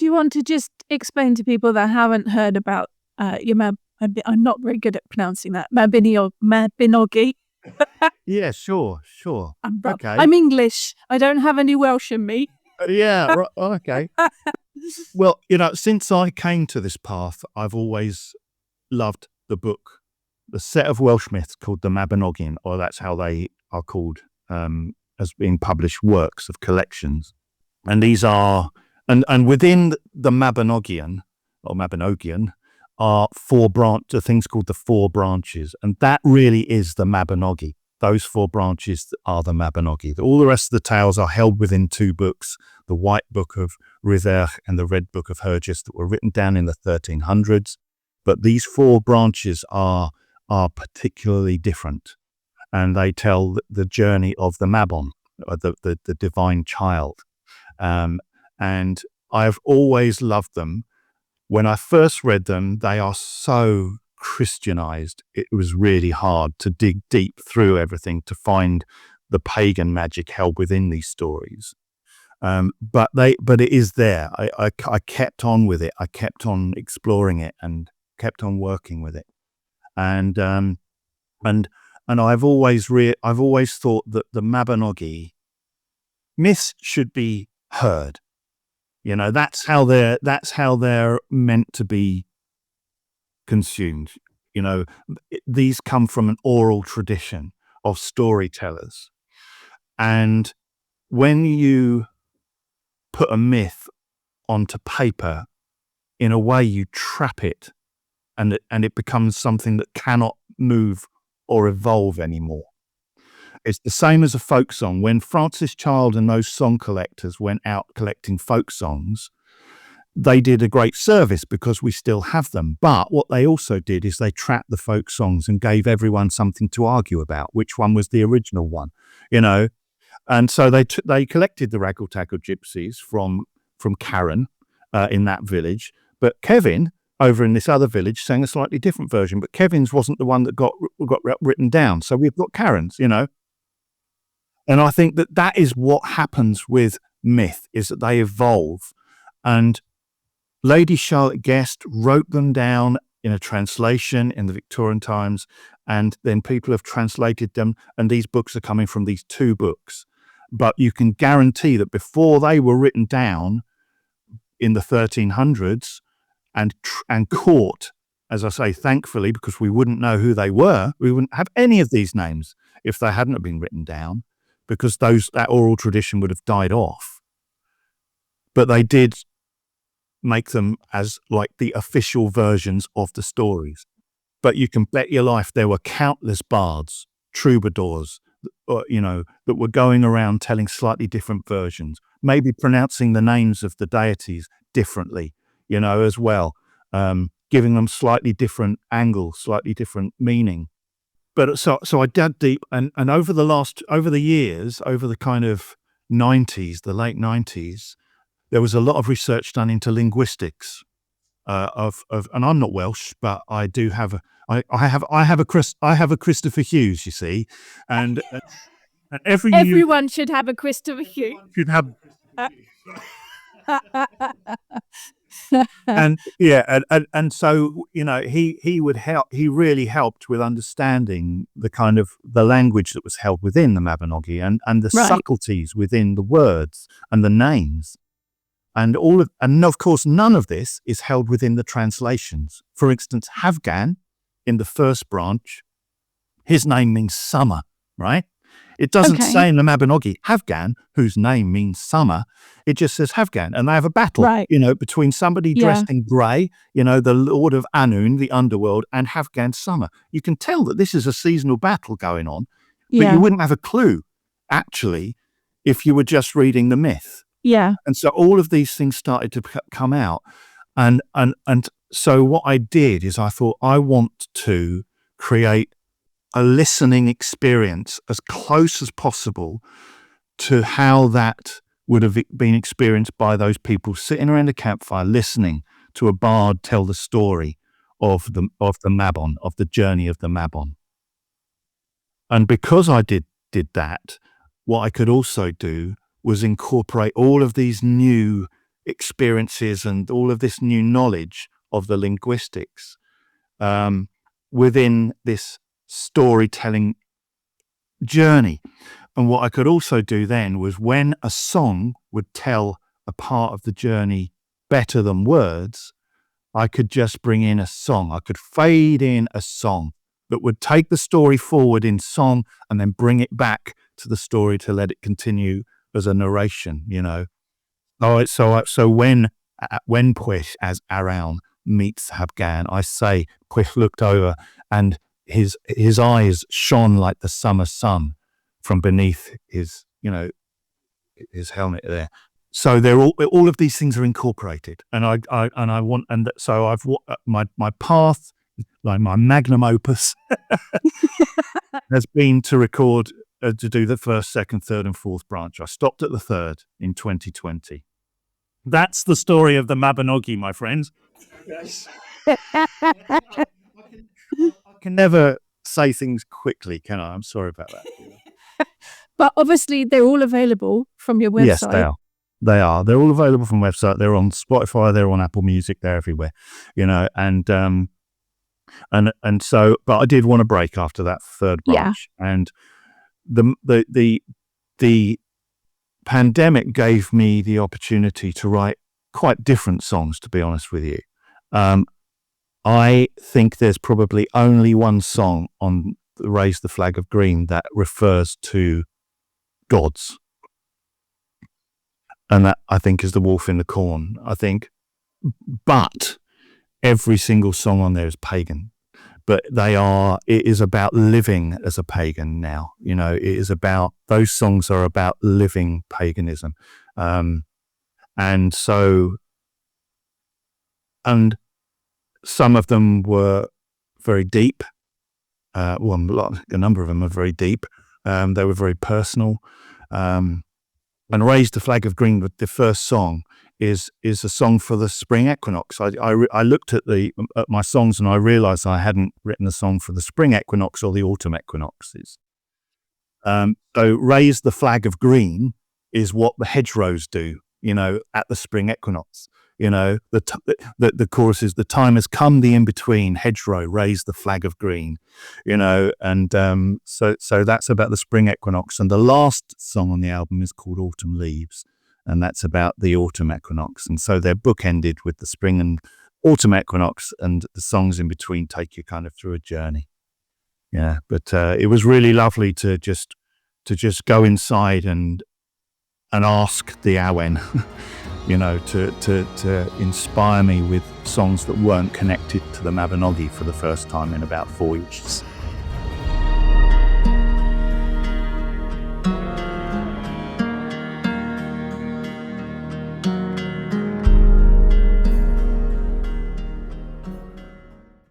Do you want to just explain to people that haven't heard about your I'm not very good at pronouncing that. Mabinogi. Yeah, sure. Okay. I'm English. I don't have any Welsh in me. Yeah, right, okay. Well, since I came to this path, I've always loved the book, the set of Welsh myths called the Mabinogi, or that's how they are called, as being published works of collections. And these are, and within the Mabinogian, or Mabinogian, are things called the 4 branches. And that really is the Mabinogi. Those 4 branches are the Mabinogi. All the rest of the tales are held within 2 books, the White Book of Rhydderch and the Red Book of Rhydderch, that were written down in the 1300s. But these 4 branches are particularly different, and they tell the journey of the Mabon, or the divine child. And I've always loved them. When I first read them, they are so Christianized. It was really hard to dig deep through everything to find the pagan magic held within these stories. But it is there. I kept on with it. I kept on exploring it and kept on working with it. And I've always thought that the Mabinogi myths should be heard. That's how they're meant to be consumed. These come from an oral tradition of storytellers. And when you put a myth onto paper, in a way you trap it, and it becomes something that cannot move or evolve anymore. It's the same as a folk song. When Francis Child and those song collectors went out collecting folk songs, they did a great service because we still have them. But what they also did is they trapped the folk songs and gave everyone something to argue about, which one was the original one, And so they collected the Raggle-Taggle gypsies from Karen in that village. But Kevin, over in this other village, sang a slightly different version. But Kevin's wasn't the one that got written down. So we've got Karen's, And I think that is what happens with myth, is that they evolve. And Lady Charlotte Guest wrote them down in a translation in the Victorian times, and then people have translated them, and these books are coming from these 2 books. But you can guarantee that before they were written down in the 1300s and caught, as I say, thankfully, because we wouldn't know who they were, we wouldn't have any of these names if they hadn't been written down, because that oral tradition would have died off. But they did make them as like the official versions of the stories. But you can bet your life there were countless bards, troubadours, that were going around telling slightly different versions, maybe pronouncing the names of the deities differently, as well, giving them slightly different angle, slightly different meaning. But so I dug deep, and over the years, over the kind of 90s, the late 90s, there was a lot of research done into linguistics of, and I'm not Welsh, but I do have I have a Christopher Hughes, you see, and everyone should have a Christopher Hughes. Should have. And so he would help. He really helped with understanding the kind of the language that was held within the Mabinogi and the subtleties within the words and the names, and of course none of this is held within the translations. For instance, Havgan in the first branch, his name means summer, right? It doesn't say in the Mabinogi, Havgan, whose name means summer. It just says Havgan. And they have a battle, between somebody dressed in grey, the Lord of Annwn, the underworld, and Havgan summer. You can tell that this is a seasonal battle going on, but you wouldn't have a clue, actually, if you were just reading the myth. Yeah. And so all of these things started to come out. And so what I did is I thought, I want to create a listening experience as close as possible to how that would have been experienced by those people sitting around a campfire listening to a bard tell the story of the Mabon, of the journey of the Mabon. And because I did that, what I could also do was incorporate all of these new experiences and all of this new knowledge of the linguistics within this storytelling journey. And what I could also do then was, when a song would tell a part of the journey better than words, I could just bring in a song. I could fade in a song that would take the story forward in song and then bring it back to the story to let it continue as a narration, you know. So when Pwyll as Arawn meets Habgan, I say Pwyll looked over and his eyes shone like the summer sun from beneath his, you know, his helmet there. So they're all of these things are incorporated, and so I've my path, like my magnum opus, has been to record to do the first, second, third, and fourth branch. I stopped at the third in 2020. That's the story of the Mabinogi, my friends. Yes. I can never say things quickly, can I? I'm sorry about that. But obviously, they're all available from your website. Yes, they are. They are. They're all available from website. They're on Spotify. They're on Apple Music. They're everywhere, you know. And so, but I did want to break after that third branch, and the pandemic gave me the opportunity to write quite different songs. To be honest with you, I think there's probably only one song on Raise the Flag of Green that refers to gods. And that, I think, is The Wolf in the Corn, I think. But every single song on there is pagan. But it is about living as a pagan now. You know, those songs are about living paganism. And some of them were very deep. A number of them are very deep. They were very personal. And Raise the Flag of Green, the first song, is a song for the spring equinox. I looked at my songs and I realized I hadn't written a song for the spring equinox or the autumn equinoxes. So Raise the Flag of Green is what the hedgerows do, you know, at the spring equinox. You know, the chorus is, the time has come, the in-between, hedgerow, raise the flag of green, you know, and so that's about the spring equinox. And the last song on the album is called Autumn Leaves, and that's about the autumn equinox. And so they're bookended with the spring and autumn equinox, and the songs in between take you kind of through a journey. Yeah, but it was really lovely to just go inside and ask the Awen, you know, to inspire me with songs that weren't connected to the Mabinogi for the first time in about 4 years.